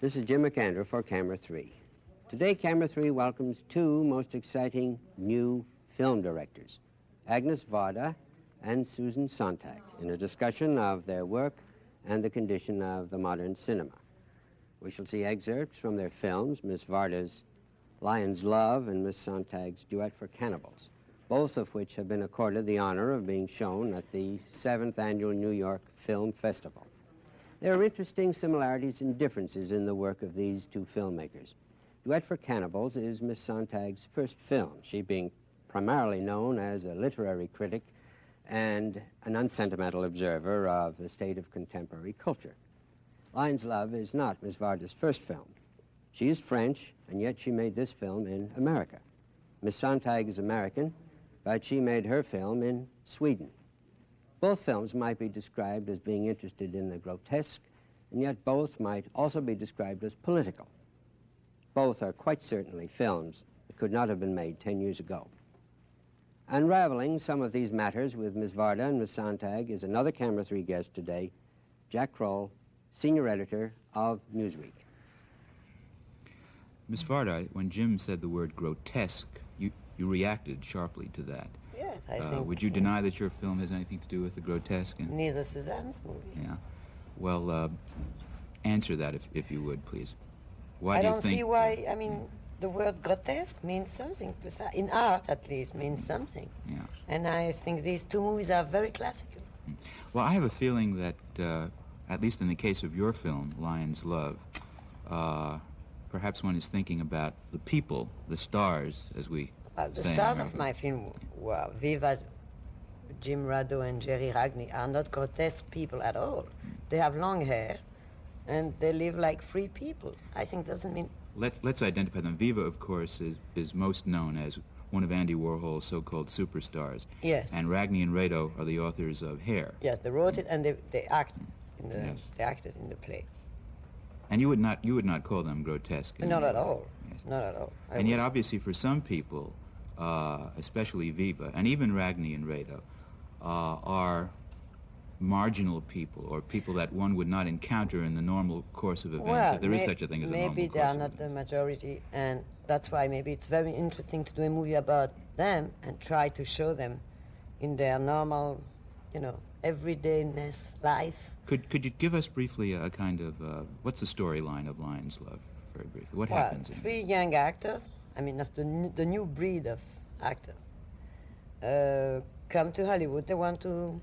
This is Jim MacAndrew for Camera Three. Today, Camera Three welcomes two most exciting new film directors, Agnès Varda and Susan Sontag, in a discussion of their work and the condition of the modern cinema. We shall see excerpts from their films, Miss Varda's Lion's Love and Miss Sontag's Duet for Cannibals, both of which have been accorded the honor of being shown at the 7th Annual New York Film Festival. There are interesting similarities and differences in the work of these two filmmakers. Duet for Cannibals is Miss Sontag's first film, she being primarily known as a literary critic and an unsentimental observer of the state of contemporary culture. Lion's Love is not Miss Varda's first film. She is French, and yet she made this film in America. Miss Sontag is American, but she made her film in Sweden. Both films might be described as being interested in the grotesque, and yet both might also be described as political. Both are quite certainly films that could not have been made 10 years ago. Unraveling some of these matters with Miss Varda and Miss Sontag is another Camera 3 guest today, Jack Kroll, senior editor of Newsweek. Miss Varda, when Jim said the word grotesque, you reacted sharply to that. Yes, I think. Would you deny that your film has anything to do with the grotesque? Neither Suzanne's movie. Yeah. Well, answer that if you would, please. Why I do you don't think... see why, I mean, the word grotesque means something. In art, at least, means something. Yeah. And I think these two movies are very classical. Well, I have a feeling that, at least in the case of your film, Lion's Love, perhaps one is thinking about the people, the stars, as we the say stars of my film were Viva, Jim Rado and Jerry Ragni are not grotesque people at all. They have long hair, and they live like free people. I think doesn't mean... Let's identify them. Viva, of course, is most known as one of Andy Warhol's so-called superstars. Yes. And Ragni and Rado are the authors of Hair. Yes, they wrote it and they acted in the Yes. they acted in the play. And you would not call them grotesque. Not at all. Yes. Not at all. And yet, obviously, for some people, especially Viva, and even Ragni and Rado, are marginal people, or people that one would not encounter in the normal course of events, well, if there is such a thing as a normal course maybe they are of not the events. majority, and that's why maybe it's very interesting to do a movie about them and try to show them in their normal, everydayness life. Could you give us briefly a kind of, what's the storyline of Lion's Love, very briefly? What happens in it? 3 young actors, of the new breed of actors, come to Hollywood. They want to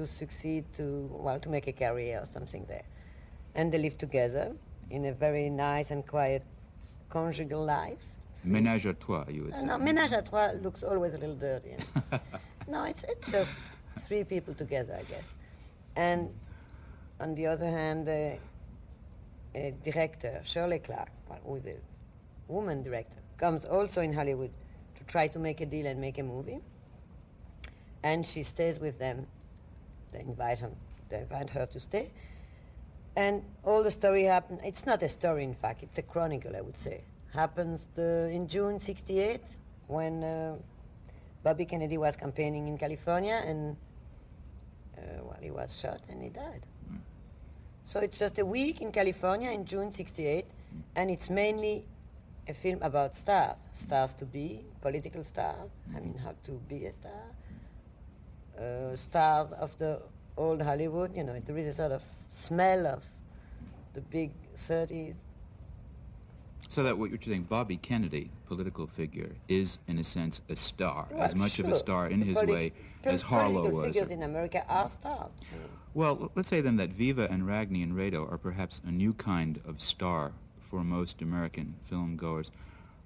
succeed, to make a career or something there. And they live together in a very nice and quiet conjugal life. Ménage à trois, you would say. No, ménage à trois looks always a little dirty. No, it's just 3 people together, I guess. And on the other hand, a director, Shirley Clark, who is a woman director, comes also in Hollywood to try to make a deal and make a movie. And she stays with them. They invite her to stay. And all the story happens, it's not a story in fact, it's a chronicle, I would say. Happens in June '68 when Bobby Kennedy was campaigning in California and he was shot and he died. So it's just a week in California in June '68, and it's mainly a film about stars to be, political stars, how to be a star. Stars of the old Hollywood, there is a sort of smell of the big 30s. So that what you're saying, Bobby Kennedy, political figure, is in a sense a star, Well, as much sure. of a star in his way as Harlow Political was. figures in America are stars. Well, let's say then that Viva and Ragni and Rado are perhaps a new kind of star for most American film goers.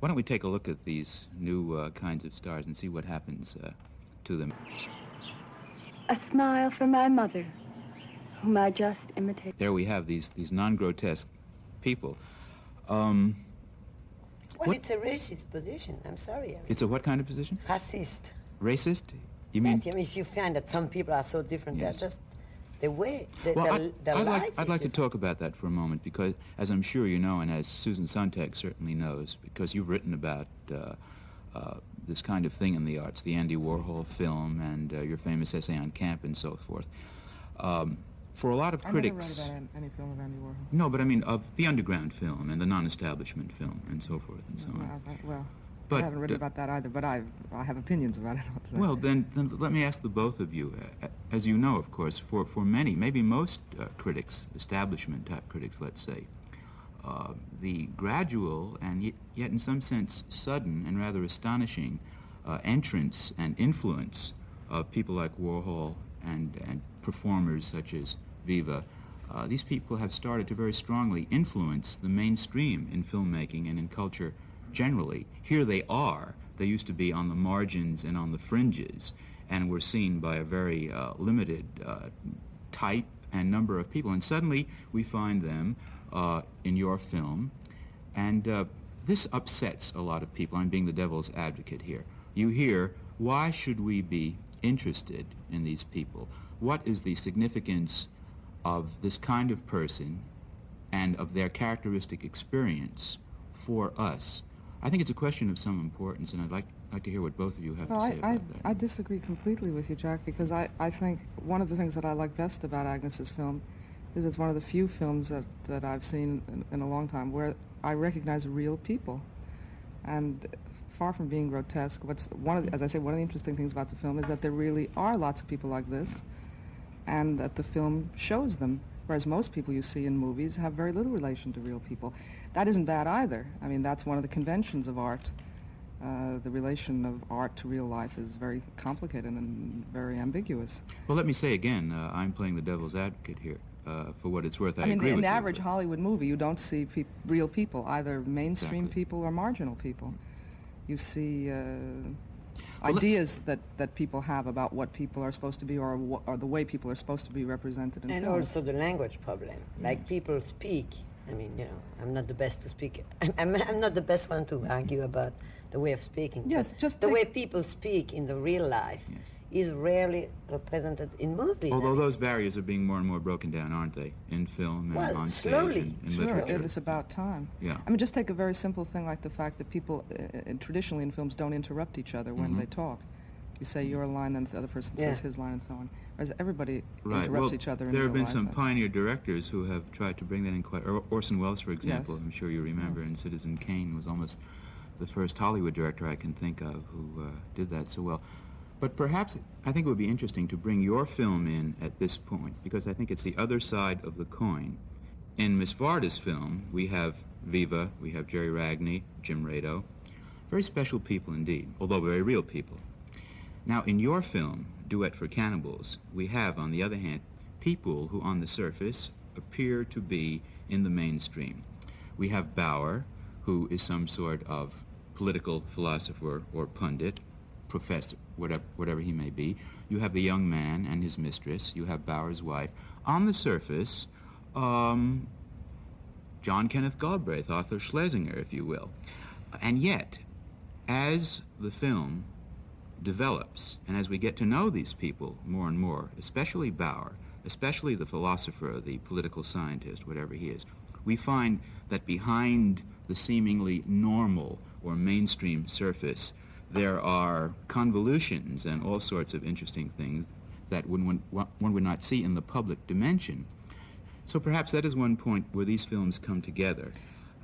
Why don't we take a look at these new kinds of stars and see what happens to them? A smile for my mother, whom I just imitated. There we have these non-grotesque people. It's a racist position, I'm sorry. It's a what kind of position? Racist. Racist? You mean? Yes, if you find that some people are so different, Yes. they're just the way, Well, their life I'd is like to different. talk about that for a moment because, as I'm sure you know, and as Susan Sontag certainly knows, because you've written about this kind of thing in the arts, the Andy Warhol film and your famous essay on camp and so forth. for a lot of critics... I never read about any film of Andy Warhol. No, but I mean of the underground film and the non-establishment film and so forth and so on. I haven't written about that either, but I have opinions about it. Well, then let me ask the both of you. As you know, of course, for many, maybe most critics, establishment-type critics, let's say, the gradual and yet in some sense sudden and rather astonishing entrance and influence of people like Warhol and performers such as Viva, these people have started to very strongly influence the mainstream in filmmaking and in culture generally. Here they are. They used to be on the margins and on the fringes and were seen by a very limited type and number of people. And suddenly we find them in your film. And this upsets a lot of people. I'm being the devil's advocate here. You hear, why should we be interested in these people? What is the significance of this kind of person and of their characteristic experience for us? I think it's a question of some importance, and I'd like to hear what both of you have to say about that. I disagree completely with you, Jack, because I think one of the things that I like best about Agnes's film is it's one of the few films that I've seen in a long time where I recognize real people. And far from being grotesque, as I say, one of the interesting things about the film is that there really are lots of people like this, and that the film shows them, whereas most people you see in movies have very little relation to real people. That isn't bad either. I mean, that's one of the conventions of art. The relation of art to real life is very complicated and very ambiguous. Well, let me say again, I'm playing the devil's advocate here. For what it's worth, I agree with you. In the average Hollywood movie, you don't see real people, either mainstream Exactly. people or marginal people. You see ideas that people have about what people are supposed to be or the way people are supposed to be represented in And film. also the language problem. Like people speak. I mean, you know, I'm not the best to speak. I'm not the best one to argue about the way of speaking. Yes, but just the way people speak in the real life is rarely represented in movies. Although those barriers are being more and more broken down, aren't they? In film and on stage slowly. and in Sure, literature. it's about time. Yeah. I mean, just take a very simple thing like the fact that people traditionally in films don't interrupt each other when they talk. You say your line and the other person says his line and so on. Whereas everybody interrupts each other in there real have been life. some pioneer directors who have tried to bring that in quite... Orson Welles, for example, Yes. I'm sure you remember, Yes. and Citizen Kane was almost the first Hollywood director I can think of who did that so well. But perhaps I think it would be interesting to bring your film in at this point, because I think it's the other side of the coin. In Miss Varda's film, we have Viva, we have Jerry Ragney, Jim Rado, very special people indeed, although very real people. Now, in your film, Duet for Cannibals, we have, on the other hand, people who on the surface appear to be in the mainstream. We have Bauer, who is some sort of political philosopher or pundit, professor, whatever he may be. You have the young man and his mistress. You have Bauer's wife. On the surface, John Kenneth Galbraith, Arthur Schlesinger, if you will. And yet, as the film develops, and as we get to know these people more and more, especially Bauer, especially the philosopher, the political scientist, whatever he is, we find that behind the seemingly normal or mainstream surface, there are convolutions and all sorts of interesting things that one would not see in the public dimension. So perhaps that is one point where these films come together.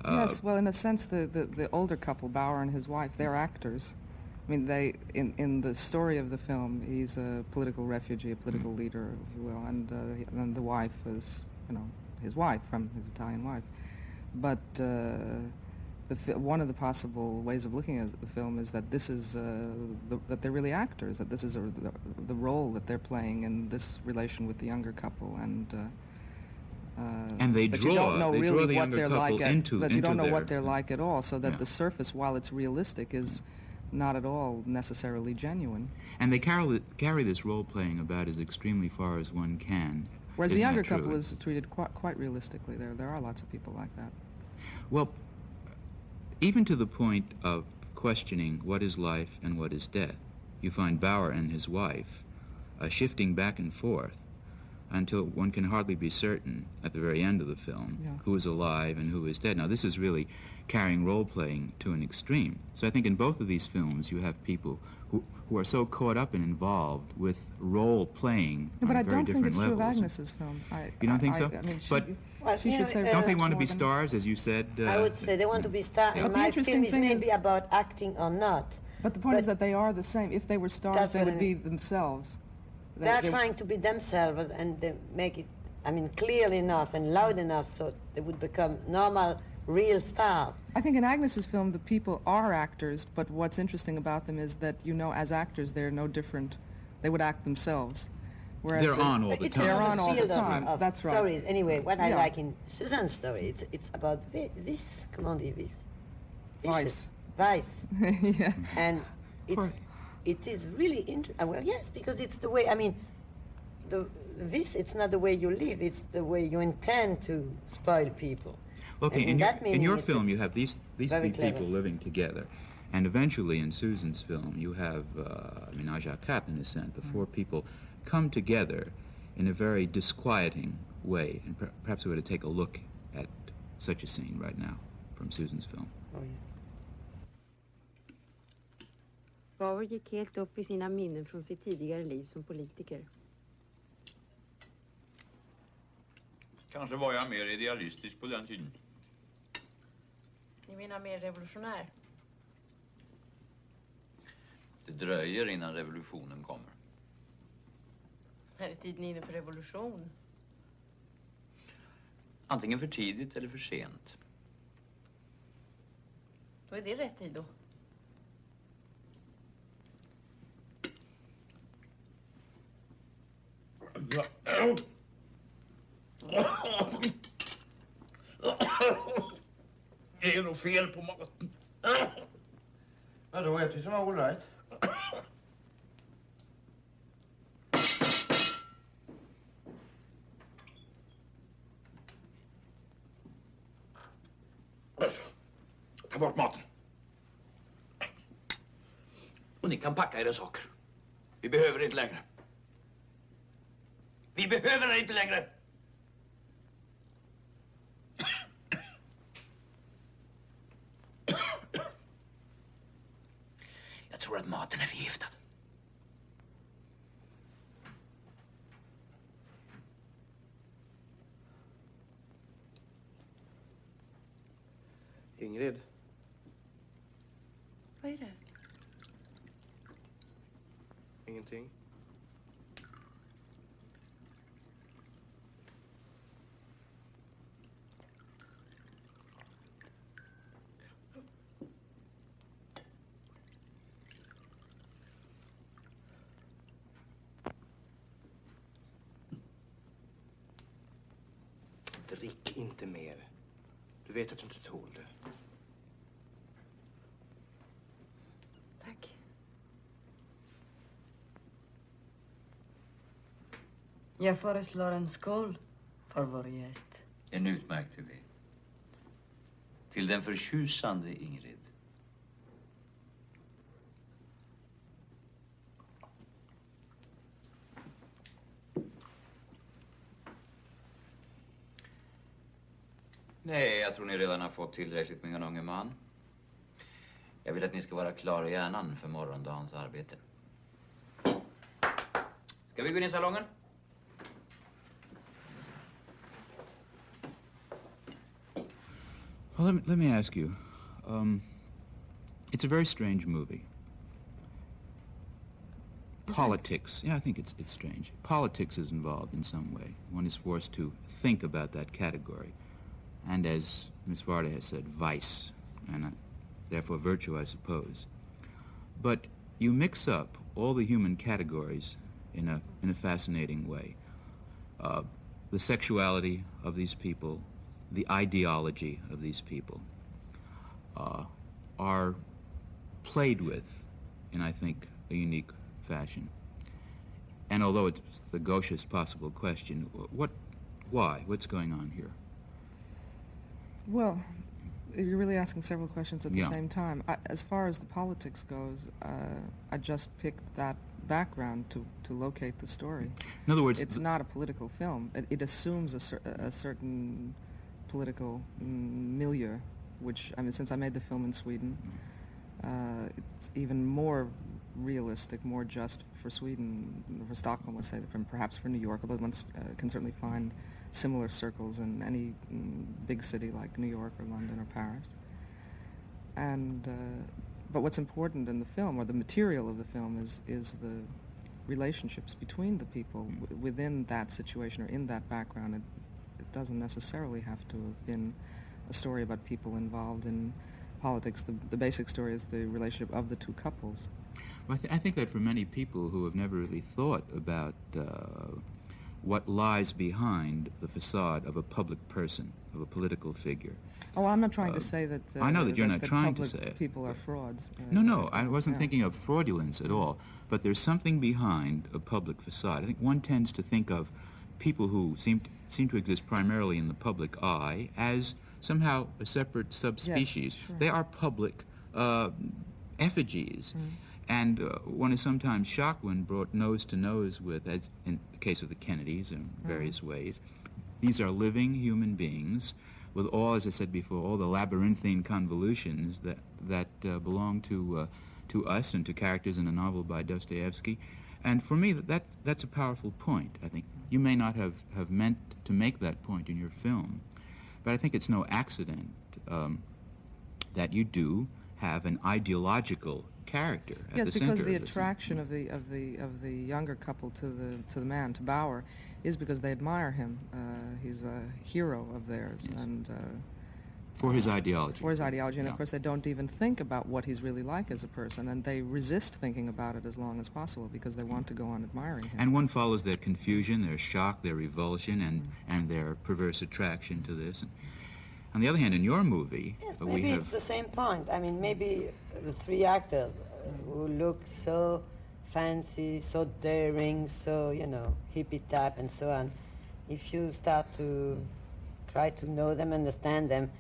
Yes, well, in a sense, the older couple, Bauer and his wife, they're actors. I mean, they in the story of the film, he's a political refugee, a political leader, if you will, and the wife is, his wife from his Italian wife. But one of the possible ways of looking at the film is that this is that they're really actors, that this is the role that they're playing in this relation with the younger couple, and they that draw, you don't know they really draw the what younger they're couple like into that you don't know their, what they're like at all, so that Yeah. the surface, while it's realistic, is not at all necessarily genuine. And they carry this role-playing about as extremely far as one can. Whereas the Isn't younger that true? couple is treated quite realistically. There are lots of people like that. Well, even to the point of questioning what is life and what is death, you find Bauer and his wife shifting back and forth until one can hardly be certain at the very end of the film who is alive and who is dead. Now, this is really carrying role-playing to an extreme. So I think in both of these films you have people who are so caught up and involved with role-playing on very different levels. But I don't think it's true of Agnes's film. You don't think so? I mean, but she should say... Don't they want to be stars, as you said? I would say they want to be stars, and my film is maybe about acting or not. But the point is that they are the same. If they were stars, they would be themselves. They're trying to be themselves, and they make it, I mean, clearly enough and loud enough so they would become normal, real stars. I think in Agnes's film, the people are actors, but what's interesting about them is that, you know, as actors, they're no different. They would act themselves. Whereas they're on all the time. They're on all the time. That's right. Stories. Anyway, what I like in Susan's story, it's about this, comment on dit, Vice. Vice. Yeah. And it is really interesting. Well, yes, because it's the way, I mean, it's not the way you live, it's the way you intend to spoil people. Okay, in your film you have these three people living together. And eventually in Susan's film you have, ménage à quatre in a sense, the four people come together in a very disquieting way. And perhaps we ought to take a look at such a scene right now from Susan's film. Oh, yes. Bauer gick helt upp I sina minnen från sitt tidigare liv som politiker. Kanske var jag mer idealistisk på den tiden. Ni menar mer revolutionär? Det dröjer innan revolutionen kommer. Är tiden inne för revolution? Antingen för tidigt eller för sent. Då är det rätt tid då. Det är nog fel på maten. Ja, då äter vi som all right. Ta bort maten. Och ni kan packa era saker. Vi behöver inte längre. Vi behöver det inte längre. Jag tror att maten är förgiftad. Ingrid. Vad är det? Ingenting. Drick inte mer. Du vet att du inte tål det. Tack. Jag föreslår en skål för vår gäst. En utmärkt idé. Till den förtjusande Ingrid. Nej, jag tror ni redan har fått tillräckligt med en unge man. Jag vill att ni ska vara klara i hjärnan för morgondagens arbete. Ska vi gå in I salongen? Well, let me ask you. It's a very strange movie. Politics, yeah, I think it's strange. Politics is involved in some way. One is forced to think about that category. And as Miss Varda has said, vice, and therefore virtue, I suppose. But you mix up all the human categories in a fascinating way. The sexuality of these people, the ideology of these people, are played with in, I think, a unique fashion. And although it's the gauchest possible question, why? What's going on here? Well, You're really asking several questions at the Yeah. same time. As far as the politics goes, I just picked that background to locate the story. In other words, It's not a political film. It assumes a certain political milieu, which, I mean, since I made the film in Sweden, it's even more realistic, more just for Sweden, for Stockholm, let's say, than perhaps for New York, although one can certainly find similar circles in any big city like New York or London or Paris. And but what's important in the film, or the material of the film, is the relationships between the people within that situation or in that background. It doesn't necessarily have to have been a story about people involved in politics. The basic story is the relationship of the two couples. Well, I think that for many people who have never really thought about what lies behind the facade of a public person, of a political figure. Oh, I'm not trying to say that. I know that you're not trying to public say it. people are frauds. No, I wasn't yeah. thinking of fraudulence at all. But there's something behind a public facade. I think one tends to think of people who seem to exist primarily in the public eye as somehow a separate subspecies. Yes, sure. They are public effigies. And one is sometimes shocked when brought nose to nose with, as in the case of the Kennedys in various ways. These are living human beings with all, as I said before, all the labyrinthine convolutions that belong to us and to characters in a novel by Dostoevsky. And for me, that's a powerful point. I think you may not have meant to make that point in your film, but I think it's no accident that you do have an ideological character at yes, the center. because the of this. attraction of the younger couple to the man, to Bauer, is because they admire him. He's a hero of theirs, Yes. and For his ideology. for his ideology, and Yeah. of course they don't even think about what he's really like as a person, and they resist thinking about it as long as possible because they want to go on admiring him. And one follows their confusion, their shock, their revulsion, and their perverse attraction to this. And on the other hand, in your movie, Yes, we maybe have... it's the same point. I mean, maybe the three actors who look so fancy, so daring, so, hippie type and so on, if you start to try to know them, understand them,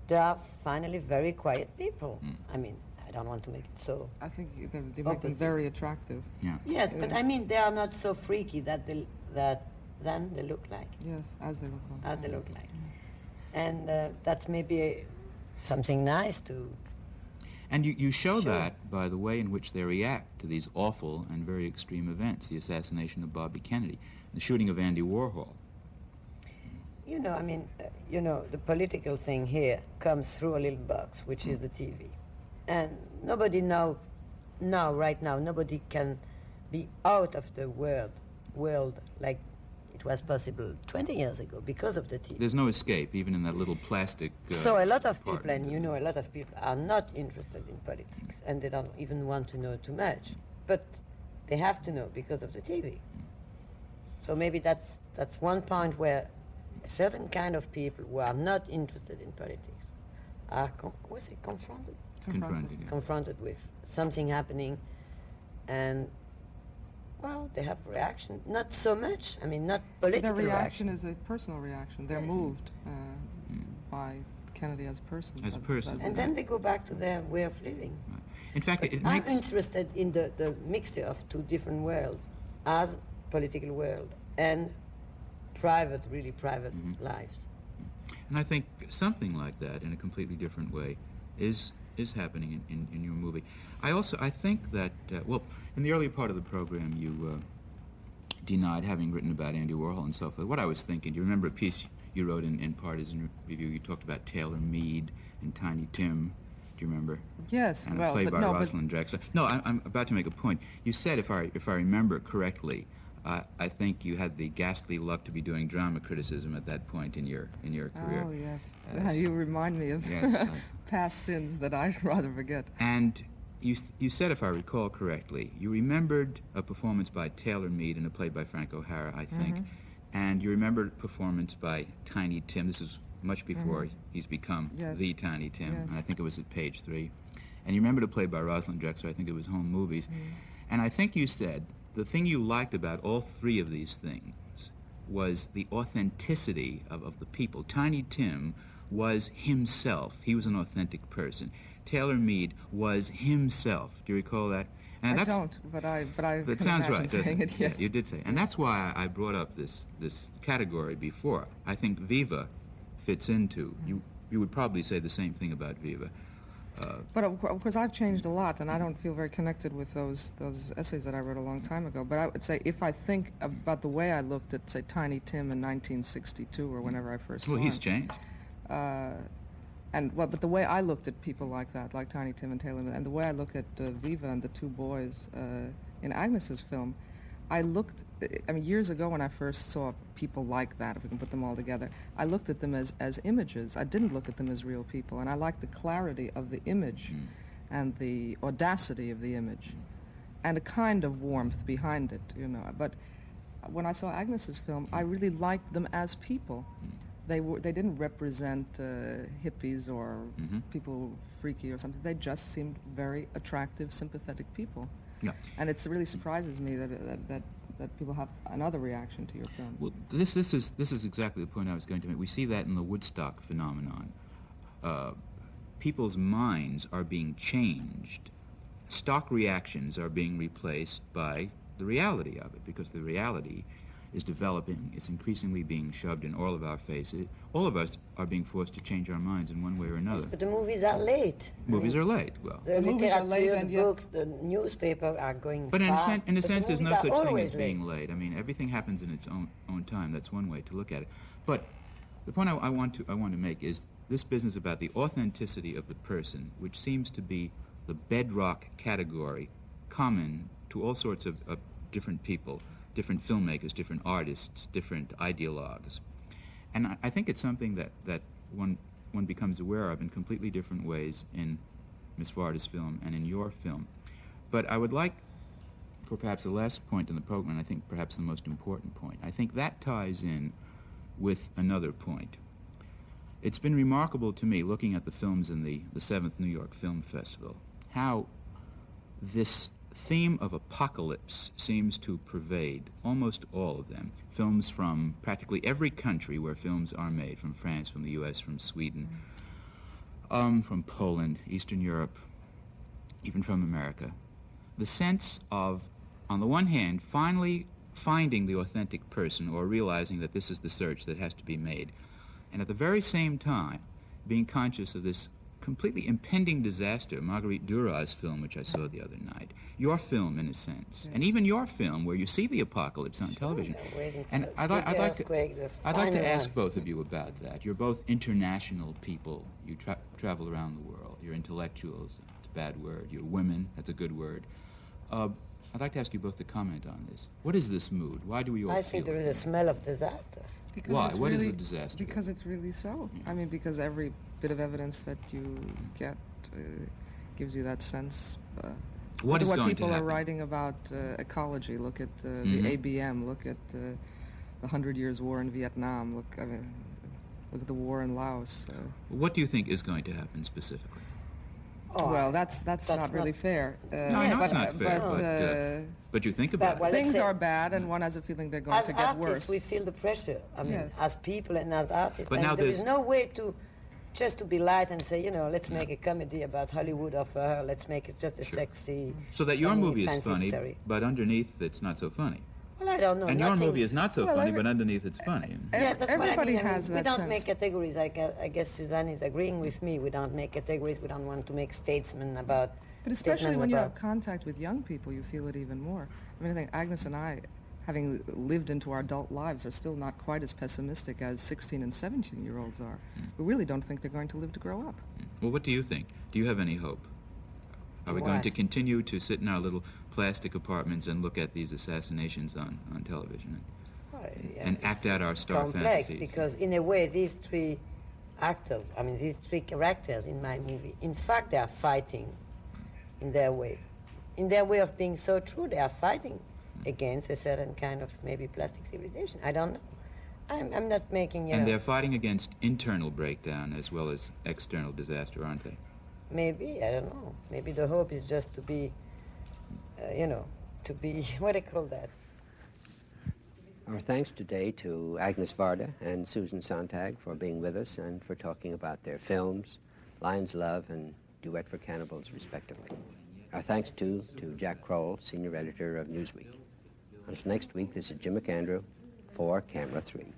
they are finally very quiet people. I mean, I don't want to make it so... I think they make them Opposite. very attractive. Yeah. Yes, but I mean, they are not so freaky that then they look like. Yes, as they look like. As they look like. And that's maybe something nice to... And you show Sure. that by the way in which they react to these awful and very extreme events, the assassination of Bobby Kennedy, the shooting of Andy Warhol. The political thing here comes through a little box, which is the TV. And nobody right now, nobody can be out of the world like it was possible 20 years ago because of the TV. There's no escape, even in that little plastic... So a lot of part. people, and a lot of people are not interested in politics, and they don't even want to know too much. But they have to know because of the TV. So maybe that's one point where a certain kind of people who are not interested in politics are confronted? Confronted, yeah. Confronted with something happening, and well, they have reaction. Not so much. I mean, not political Their reaction is a personal reaction. They're Yes. moved by Kennedy as a person. As a person. And then they go back to their way of living. In fact, it I'm makes... interested in the mixture of two different worlds, as political world and really private lives. And I think something like that, in a completely different way, is happening in your movie. I think that, in the earlier part of the program, you denied having written about Andy Warhol and so forth. What I was thinking, you remember a piece you wrote in Partisan Review, you talked about Taylor Mead and Tiny Tim. Do you remember? Yes, And well, a play but by no, Rosalind Drexler. No, I'm about to make a point. You said, if I remember correctly, I think you had the ghastly luck to be doing drama criticism at that point in your career. Oh, yes. Yes. You remind me of Yes. past sins that I'd rather forget. And you said, if I recall correctly, you remembered a performance by Taylor Mead in a play by Frank O'Hara, I think, and you remembered a performance by Tiny Tim. This is much before he's become Yes. the Tiny Tim, Yes. and I think it was at page 3. And you remembered a play by Rosalind Drexler, I think it was Home Movies, and I think you said the thing you liked about all three of these things was the authenticity of the people. Tiny Tim was himself. He was an authentic person. Taylor Mead was himself. Do you recall that? And I don't, but I that sounds right, doesn't it? Yes. Yeah, you did say. And that's why I brought up this category before. I think Viva fits into, you would probably say the same thing about Viva. But of course I've changed a lot, and I don't feel very connected with those essays that I wrote a long time ago. But I would say if I think about the way I looked at, say, Tiny Tim in 1962 or whenever I first saw him. Well, he's changed. But the way I looked at people like that, like Tiny Tim and Taylor, and the way I look at Viva and the two boys in Agnes's film, years ago when I first saw people like that, if we can put them all together, I looked at them as images. I didn't look at them as real people, and I liked the clarity of the image and the audacity of the image and a kind of warmth behind it, you know. But when I saw Agnes's film, I really liked them as people. They didn't represent hippies or people freaky or something. They just seemed very attractive, sympathetic people. Yeah. And it really surprises me that people have another reaction to your film. Well, this is exactly the point I was going to make. We see that in the Woodstock phenomenon. People's minds are being changed. Stock reactions are being replaced by the reality of it, because the reality is developing. It's increasingly being shoved in all of our faces. All of us are being forced to change our minds in one way or another. Yes, but the movies are late. Movies are late. Well, the movies are late, and the books, the newspaper are going but fast. In a sense, there's no such thing as being late. I mean, everything happens in its own time. That's one way to look at it. But the point I want to make is this business about the authenticity of the person, which seems to be the bedrock category common to all sorts of different people, different filmmakers, different artists, different ideologues. And I think it's something that one becomes aware of in completely different ways in Miss Varda's film and in your film. But I would like, for perhaps the last point in the program, and I think perhaps the most important point, I think that ties in with another point. It's been remarkable to me, looking at the films in the 7th New York Film Festival, how this theme of apocalypse seems to pervade almost all of them. Films from practically every country where films are made, from France, from the US, from Sweden, from Poland, Eastern Europe, even from America. The sense of, on the one hand, finally finding the authentic person or realizing that this is the search that has to be made, and at the very same time being conscious of this completely impending disaster. Marguerite Duras' film, which I saw the other night, your film in a sense, and even your film where you see the apocalypse on television. And I'd like to ask both of you about that. You're both international people. You travel around the world. You're intellectuals. It's a bad word. You're women. That's a good word. I'd like to ask you both to comment on this. What is this mood? Why do we all feel I think there is a smell of disaster. Because why? What is the disaster? Because it's really so. I mean, because every bit of evidence that you get gives you that sense. What is going to happen? What people are writing about ecology. Look at the ABM. Look at the 100 Years War in Vietnam. Look at the war in Laos. What do you think is going to happen specifically? Oh, well, that's not really fair. No, I know it's not fair, but you think about it. Things are bad, and one has a feeling they're going to get worse. As artists, we feel the pressure. I mean, as people and as artists. But now there is no way to just to be light and say, let's make a comedy about Hollywood or for her. Let's make it just a sexy. So that your funny, movie is funny, story. But underneath it's not so funny. Well, I don't know. And your movie is not so funny, but underneath it's funny. Yeah, that's everybody what I mean. has that We don't sense. make categories. I guess Suzanne is agreeing with me. We don't make categories. We don't want to make statements about. But especially when you have contact with young people, you feel it even more. I mean, I think Agnes and I, having lived into our adult lives, are still not quite as pessimistic as 16 and 17-year-olds are. We really don't think they're going to live to grow up. Well, what do you think? Do you have any hope? Are we going to continue to sit in our little plastic apartments and look at these assassinations on television and act out our star complex fantasies? Because in a way, these three actors, these three characters in my movie, in fact, they are fighting in their way. In their way of being so true, they are fighting against a certain kind of maybe plastic civilization. I don't know. I'm not making, And they're fighting against internal breakdown as well as external disaster, aren't they? Maybe, I don't know. Maybe the hope is just to be, to be, what do you call that? Our thanks today to Agnès Varda and Susan Sontag for being with us and for talking about their films, Lion's Love and Duet for Cannibals, respectively. Our thanks, too, to Jack Kroll, senior editor of Newsweek. Until next week, this is Jim MacAndrew for Camera 3.